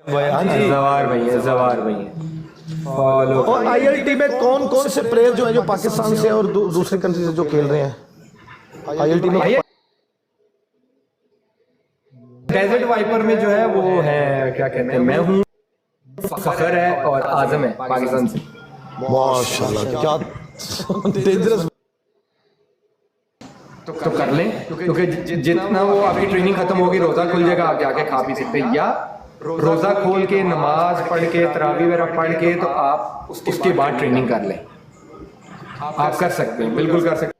हाँ जी, जवार भाई है, जवार भाई है। फॉलो और आईएलटी में कौन कौन से प्लेयर जो है जो पाकिस्तान से और दूसरे कंट्री से जो खेल रहे हैं आईएलटी में? डेजर्ट वाइपर में जो है वो है, क्या कहते हैं, मैं हूँ, फखर है और आजम है पाकिस्तान से। माशाल्लाह, क्या डेंजरस। तो कर लें, क्योंकि जितना वो आपकी ट्रेनिंग खत्म होगी, रोजा खुल जाएगा, आप जाके खा पी सकते हैं, या रोजा खोल के नमाज पढ़ के तरावी वगैरह पढ़ के तो आप उसके बाद ट्रेनिंग कर लें। आप कर सकते हैं, बिल्कुल कर सकते हैं।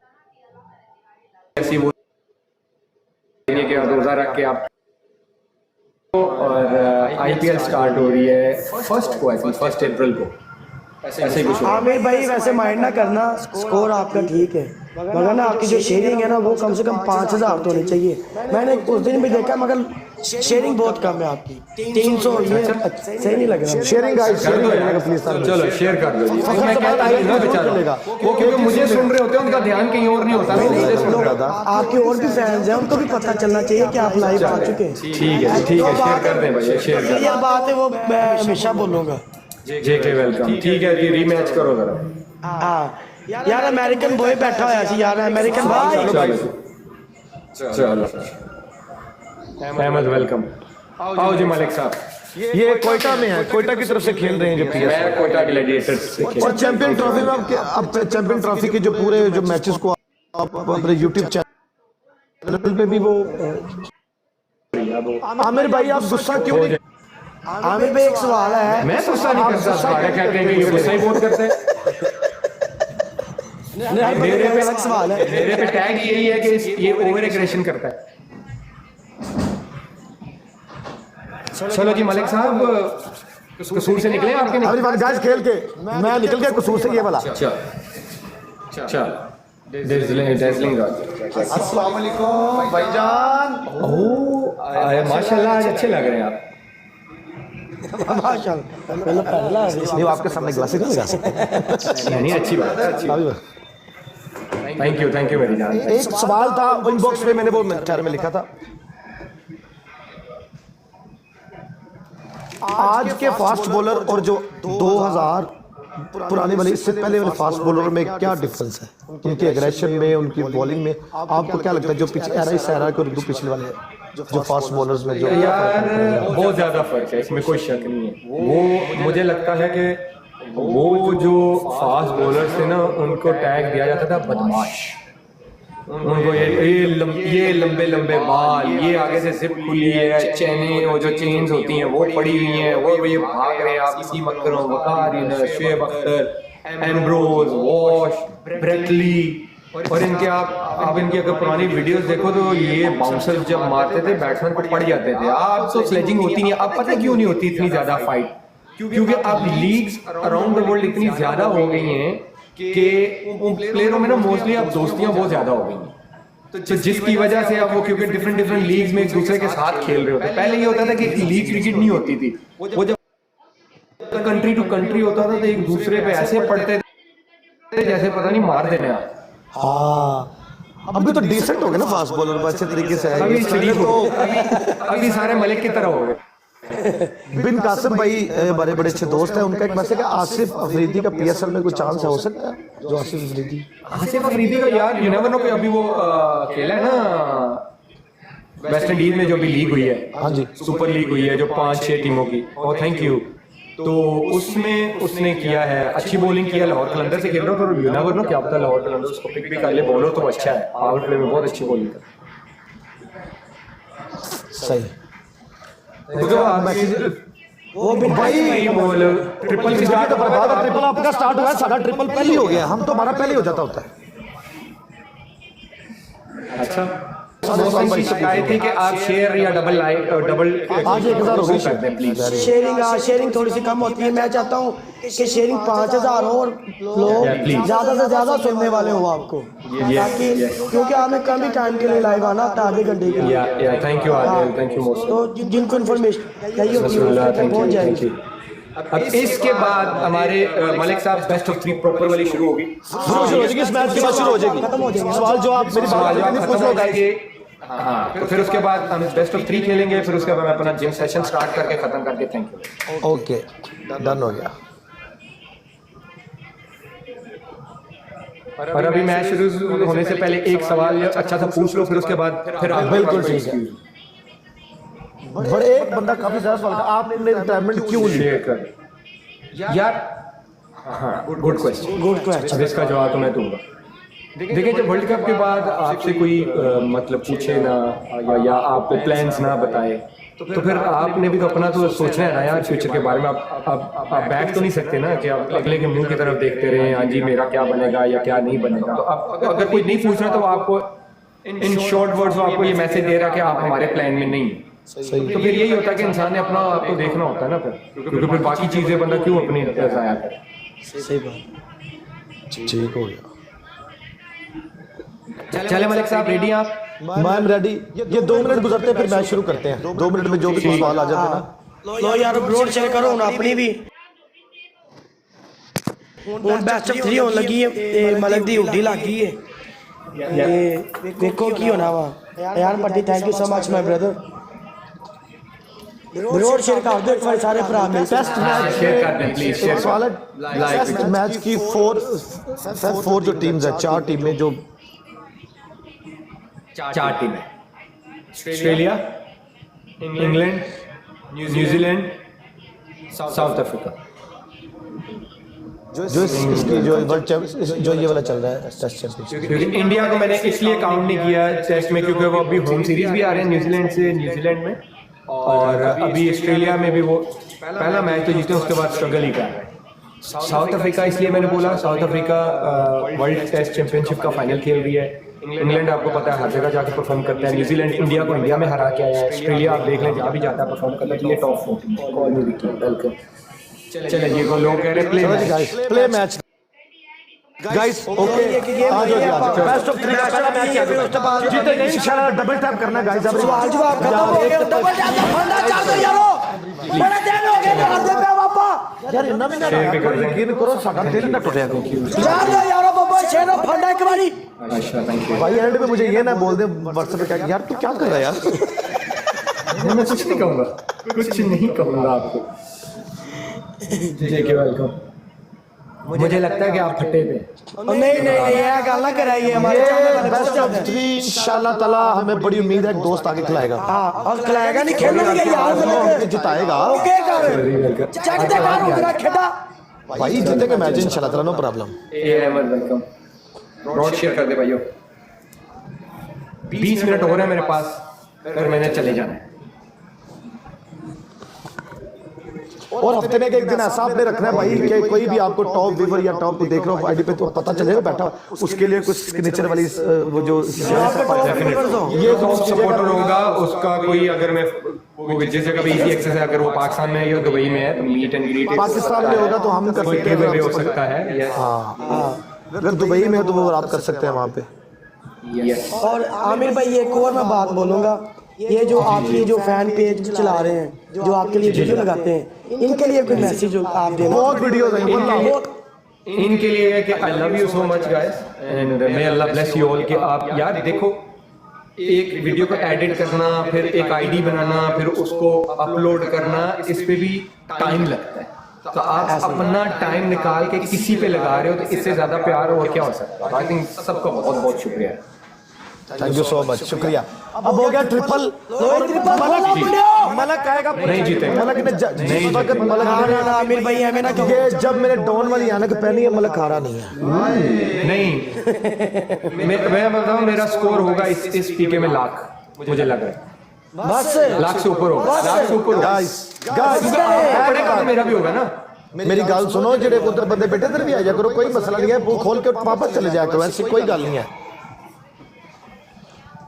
ऐसी वो कि रोजा रख के आप, और आईपीएल स्टार्ट हो रही है फर्स्ट को, आई थिंक 1 अप्रैल को, ऐसे कुछ। आमिर भाई वैसे माइंड ना करना, स्कोर आपका ठीक है, मगर ना आपकी जो शेयरिंग है ना वो कम से कम 5000 तो होनी चाहिए। मैंने उस दिन भी देखा, मगर शेयरिंग बहुत कम है आपकी, 300। ये सही नहीं लग रहा। शेयरिंग गाइस, शेयरिंग करने का प्लीज सर। चलो शेयर कर दो जी। मैं कहता हूं ना बेचारा, वो क्योंकि मुझे सुन रहे होते हैं, उनका ध्यान कहीं और नहीं होता, मुझे सुन रहा था। आपके और भी फैंस हैं, उनको भी पता चलना चाहिए कि आप लाइव आ चुके हैं। ठीक है, शेयर कर दें भाई, शेयर कर। ये बात है, वो मैं हमेशा बोलूंगा। जेके वेलकम। ठीक है जी, रीमैच करो जरा। हाँ यार, अमेरिकन बॉय बैठा हुआ है यार, अमेरिकन भाई। चलो अहमद वेलकम। आओ जी मलिक साहब। ये कोयटा में है, कोयटा की तरफ से खेल रहे हैं जो पीएस। मैं कोयटा ग्लैडिएटर्स से खेल। और चैंपियन ट्रॉफी में आप चैंपियन ट्रॉफी के जो पूरे जो मैचेस को आप अपने यूट्यूब चैनल पे भी वो। आमिर भाई आप गुस्सा क्यों नहीं? आमिर भाई एक सवाल है। मैं गुस्सा नहीं करता, सारे कहते हैं कि ये गुस्सा ही बहुत करते हैं। मेरे पे अलग सवाल है। मेरे पे टैग यही है कि ये ओवर एग्रेशन करता है। चलो जी मलिक साहब, कसूर से निकले आपके नहीं? अरे गाइस खेल के मैं निकल गया कसूर से, ये वाला। चल डेज़लिंग अस्सलाम वालेकुम भाईजान। ओह माशाल्लाह, आज अच्छे लग रहे हैं आप। माशाल्लाह, पहला नहीं, वो आपके सामने ग्लासेस नहीं लगा सकते। नहीं, अच्छी बात है, अच्छी बात। थैंक यू मेरी जान। एक सवाल था इनबॉक्स पे, मैंने वो चैट में लिखा था, आज के फास्ट बॉलर और जो 2000 पुराने वाले, इससे पहले वाले फास्ट बॉलर में क्या डिफरेंस है? उनकी एग्रेशन में, उनकी बॉलिंग में आपको क्या लगता है? जो पिछले एरा इस एरा के और पिछले वाले जो फास्ट बॉलर्स में जो यार बहुत ज्यादा फर्क है, इसमें कोई शक नहीं है। वो मुझे लगता है कि वो जो फास्ट बॉलर्स थे ना, उनको टैग दिया जाता था बदमाश। उनको ये लंबे लंबे बाल, ये आगे से जिप खुली है, चैनें वो जो चेन्स होती हैं वो पड़ी हुई हैं, वो ये भाग रहे हैं, आप इसी मत करो, Waqar, Shoaib Akhtar, Ambrose, Walsh, Brett Lee, और इनके आप इनकी अगर पुरानी वीडियोस देखो तो ये बाउंसर्स जब मारते थे बैट्समैन को पड़ जाते थे। अब तो स्लेजिंग होती नहीं। अब पता क्यों नहीं होती इतनी ज्यादा फाइट? क्योंकि अब लीग्स अराउंड द वर्ल्ड इतनी ज्यादा हो गई हैं कि उन प्लेयरों में ना मोस्टली अब दोस्तियां बहुत ज्यादा हो गई हैं, तो जिसकी वजह से अब वो, क्योंकि डिफरेंट लीग्स में एक दूसरे के साथ खेल रहे होते। पहले ये होता था कि लीग क्रिकेट नहीं होती थी, वो जब कंट्री टू कंट्री होता था तो एक दूसरे पे ऐसे पड़ते थे जैसे पता नहीं मार देने आए। हाँ, अभी तो डिसेंट हो गए ना फास्ट बॉलर, अच्छे तरीके से अभी सारे मलिक की तरह हो गए। बिन कासिम भाई बड़े बड़े अच्छे दोस्त हैं, उनका एक मैसेज है आसिफ अफरीदी का पीएसएल में कोई चांस हो सकता है? जो आसिफ अफरीदी का यार, यू नेवर नो, कि अभी वो खेला है ना वेस्ट इंडीज में जो भी लीग हुई है, हाँ जी, सुपर लीग हुई है जो 5-6 टीमों की, और थैंक यू, तो उसमें उसने किया है, अच्छी बॉलिंग किया, लाहौर कलंदर से खेल रहा था, और यू नेवर नो क्या पता लाहौर कलंदर उसको पिक भी कर ले। बॉलर तो अच्छा है, पावर प्ले में बहुत अच्छी बॉलिंग कर। सही वो भी भाई बॉल ट्रिपल की स्टार्ट, ट्रिपल आपका स्टार्ट हुआ है, सारा ट्रिपल पहले ही हो गया, हम तो हमारा पहले हो जाता होता है। अच्छा, शिकायत थी कि आप शेयर या डबल आज 1000 हो गई प्लीज। शेयरिंग थोड़ी सी कम होती है। मैं चाहता हूँ कि शेयरिंग 5000 हो और लोग ज्यादा से ज्यादा सुनने वाले हो आपको, ताकि क्योंकि हमें कम ही टाइम के लिए लाइव आना होता है, आधे घंटे के लिए। Thank you most. तो जिनको इन्फॉर्मेशन चाहिए होती है पहुंच जाएगी। अब इसके बाद हमारे मलिक साहब बेस्ट ऑफ 3 प्रॉपर वाली शुरू होगी। इस मैच के बाद शुरू हो जाएगी। खत्म हो जाएगी। सवाल जो आप मेरी बात खत्म हो जाएगी। हाँ तो फिर उसके बाद हम बेस्ट ऑफ 3 खेलेंगे, फिर उसके बाद मैं अपना जिम सेशन स्टार्ट करके खत्म करके थैंक यू। ओके डन हो गया। और अभी मैच शुरू होने से पहले एक सवाल अच्छा सा पूछ लो, फिर उसके बाद फिर आप बिल्कुल ठीक है। बड़े एक बंदा काफी ज्यादा सवाल का, आपने रिटायरमेंट क्यों ली? शेयर कर यार। हाँ गुड क्वेश्चन, गुड क्वेश्चन। अब इसका जवाब तो मैं दूंगा। देखिए जब वर्ल्ड कप के बाद आपसे कोई मतलब पूछे ना या आपको प्लान्स ना बताए तो फिर आपने भी तो अपना तो सोचना है ना यार फ्यूचर के बारे में। आप बैठ तो नहीं सकते ना कि आप अगले के मुंह की तरफ देखते रहे, हाँ जी मेरा क्या बनेगा या क्या नहीं बनेगा। तो आप अगर कोई नहीं पूछ रहा तो आपको इन शॉर्ट वर्ड्स आपको ये मैसेज दे रहा है कि आप हमारे प्लान में नहीं है। सही तो फिर यही होता है कि इंसान ने अपना आपको देखना होता है ना फिर, क्योंकि फिर बाकी चीजें बंदा क्यों अपनी जाया करे। सही बात। ठीक हो गया। चले मलिक साहब रेडी आप? मैं एम रेडी। ये 2 मिनट गुजरते हैं फिर मैच शुरू करते हैं। 2 मिनट में जो भी सवाल आ जाते हैं ना। लो यार ब्रोड शेयर करो ਹੁਣ ਆਪਣੀ ਵੀ। ਹੁਣ ਬੈਸਟ ਆਫ 3 ਹੋਣ ਲੱਗੀ ਹੈ ਤੇ ਮਲਕ ਦੀ ਹੁੱਡੀ ਲੱਗ ਗਈ ਹੈ। ਤੇ ਵੇਖੋ ਕੀ ਹੋਣਾ ਵਾ। ਯਾਰ ਪੱਟੀ thank you so much my brother. ब्रोड शेयर कर दो एक बार सारे भरा मिल। टेस्ट मैच शेयर कर दें प्लीज, शेयर सवाल है टेस्ट मैच की 4 जो टीम्स है, 4 टीमें जो 4 टीमें, Australia, England, New Zealand, south Africa. जो इसकी जो वर्ल्ड चैंपियन जो ये वाला चल रहा है टेस्ट चैंपियनशिप। क्योंकि इंडिया को मैंने इसलिए काउंट नहीं किया टेस्ट में क्योंकि वो अभी होम सीरीज भी आ रहे हैं न्यूजीलैंड से, न्यूजीलैंड में, और अभी ऑस्ट्रेलिया में भी वो पहला मैच तो जीते उसके बाद स्ट्रगल ही कर रहे हैं। साउथ अफ्रीका इसलिए मैंने बोला, South Africa World Test Championship का फाइनल खेल रही है। इंग्लैंड आपको पता है हर जगह जाके परफॉर्म करता है। न्यूजीलैंड इंडिया को इंडिया में हरा के आया है। ऑस्ट्रेलिया आप देख लें जहाँ भी जाता है परफॉर्म करता है, तो ये टॉप 4 कॉल में विकी वेलकम। चले जी को लोग कह रहे play play match guys. Okay आ जाओ बेस्ट ऑफ 3 का पहला मैच है, फिर उसके बाद जीतेंगे इंशाल्लाह। डबल टैप करना गाइस। अब सवाल जवाब खत्म हो गया। डबल टैप का फंडा चल रहा यारो। बड़ा दिन हो गया घर दे पे बाबा। यार इन्ना भी ना यकीन करो साडा दिल ना टुटिया को यार यारो बाबा शेरो फंडा एक बारी। अच्छा थैंक यू भाई। एंड में मुझे ये ना बोल दे व्हाट्सएप पे क्या यार तू क्या कर रहा है यार। मैं कुछ नहीं कहूँगा, कुछ नहीं कहूँगा आपको। जी वेलकम। मुझे लगता है कि आप फटे थे। नहीं नहीं ये गल ना कराइए हमारे चैनल वाले बेस्ट ऑफ 3 इंशाल्लाह ताला। हमें बड़ी उम्मीद है दोस्त आगे खिलाएगा। हां और खिलाएगा नहीं खेलेंगे यार मतलब जिताएगा। ओके कर चेक दे कर उधर खेदा भाई जीतेंगे मैच इंशाल्लाह ताला, नो प्रॉब्लम। ए अहमद वेलकम। ब्रॉड शेयर कर दे भाइयों। 20 मिनट हो रहे हैं मेरे पास, फिर मैंने चले जाना है। और हफ्ते में एक दिन ऐसा आपने रखना है भाई कि कोई भी आपको टॉप व्यूअर या टॉप को देख रहा हो आईडी पे तो पता चलेगा बैठा, उसके लिए कुछ सिग्नेचर वाली वो जो ये ग्रुप सपोर्टर होगा उसका कोई, अगर मैं जैसे कभी इजी एक्सेस है, अगर वो पाकिस्तान में है या दुबई में है तो मीट एंड ग्रीट पाकिस्तान में होगा तो हम कर कोई सकते गिव अवे हो हैं। सकता है। यस हाँ अगर दुबई में है तो वो आप कर सकते हैं वहाँ पे। यस। और आमिर भाई एक और मैं बात बोलूंगा, ये जो आपकी जो फैन पेज चला रहे हैं, जो आपके लिए वीडियो लगाते हैं, इनके लिए कोई मैसेज आप देना। बहुत वीडियोस हैं इनके लिए है कि I love you so much guys and may Allah bless you all. कि आप यार देखो एक वीडियो को एडिट करना, फिर एक आईडी बनाना, फिर उसको अपलोड करना, इस पे भी टाइम लगता है। तो आप अपना टाइम निकाल के किसी पे लगा रहे हो तो इससे ज्यादा प्यार और क्या हो सकता है। आई थिंक सबका बहुत बहुत शुक्रिया। थैंक यू सो मच, शुक्रिया। अब हो गया ट्रिपल। मलक आएगा नहीं जीतेगा। मलक ने नहीं वक्त मलक ना आमिर भाई हमें ना कहो। ये जब मैंने डॉन वाली आने के पहले ये मलक हारा नहीं है। नहीं मैं बताऊं मेरा स्कोर होगा इस पीके में लाख, मुझे लग रहा है बस लाख से ऊपर होगा। लाख से ऊपर होगा। गाइस पड़ेगा तो मेरा भी होगा ना। मेरी गल सुनो, जेडे उधर बंदे बैठे इधर भी आ जा करो, कोई मसला नहीं है। वो खोल के वापस चले जाया करो, ऐसी कोई गल नहीं है।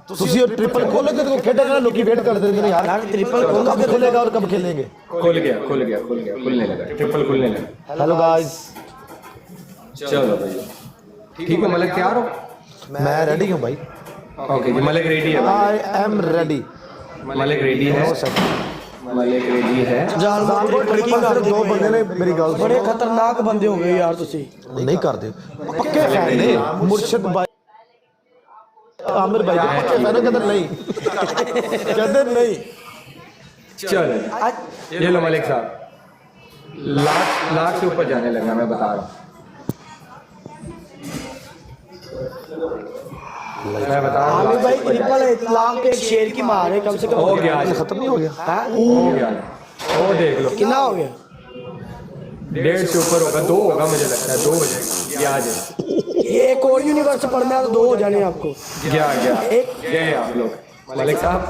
ਤੁਸੀਂ ਉਹ ट्रिपल खोलोगे तो खेलेगा ना, लोग वेट कर देंगे ना यार ट्रिपल कब खेलेगा और कब खेलेंगे। खुलने लगा, ट्रिपल खुलने लगा। हेलो गाइस, चलो भैया ठीक है। मलिक तैयार हो? मैं रेडी हूँ भाई। ओके जी मलिक रेडी है। I am ready. Malik ready है। मलिक रेडी है। जानवर दो बंदे ने मेरी गल बड़े खतरनाक बंदे हो गए यार तुसी। नहीं कर दे पक्के फैन ने मुर्शिद भाई आमिर भाई के पक्के फैन हो, कहते नहीं, कहते नहीं। चलो ये लो मलिक साहब, लाख से ऊपर जाने लगा, मैं बता रहा हूँ, मैं बता रहा आमिर हूँ। भाई ट्रिपल लाख पे एक शेर की मार है कम से कम। हो गया आज, खत्म नहीं हो गया? हाँ? हो गया, वो देख लो, कितना हो गया? 1.5 से ऊपर होगा, 2 होगा मुझे लगता है, 2 हो जाएगा, ये आ जाए। ये एक और यूनिवर्स पढ़ना है तो 2 हो जाने आपको। गया एक गए आप लोग। मलिक साहब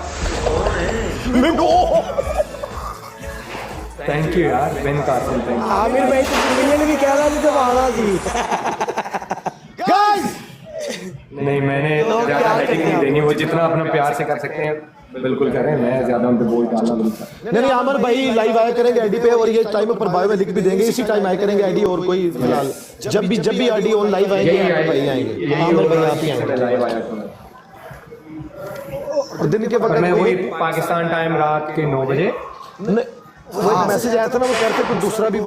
थैंक यू यार, बिन कासिम, थैंक यू। आमिर भाई तो क्रिमिनल भी कह रहा था जब आना थी। नहीं, मैंने ज्यादा हेडिंग नहीं देनी, वो जितना अपना प्यार से कर सकते हैं बिल्कुल करें, मैं ज्यादा उन पे बोल डालना नहीं चाहता। नहीं आमिर भाई लाइव आया करेंगे आईडी पे, और ये टाइम ऊपर बायो में लिख भी देंगे, इसी टाइम आया करेंगे आईडी, और कोई फिलहाल जब भी आईडी ऑन लाइव आएंगे आमिर भाई आएंगे, आमिर भाई आप ही आएंगे। लाइव आया था और दिन के वक्त मैं वही पाकिस्तान टाइम रात के 9 बजे वो एक मैसेज आया था ना, वो कहते कुछ दूसरा भी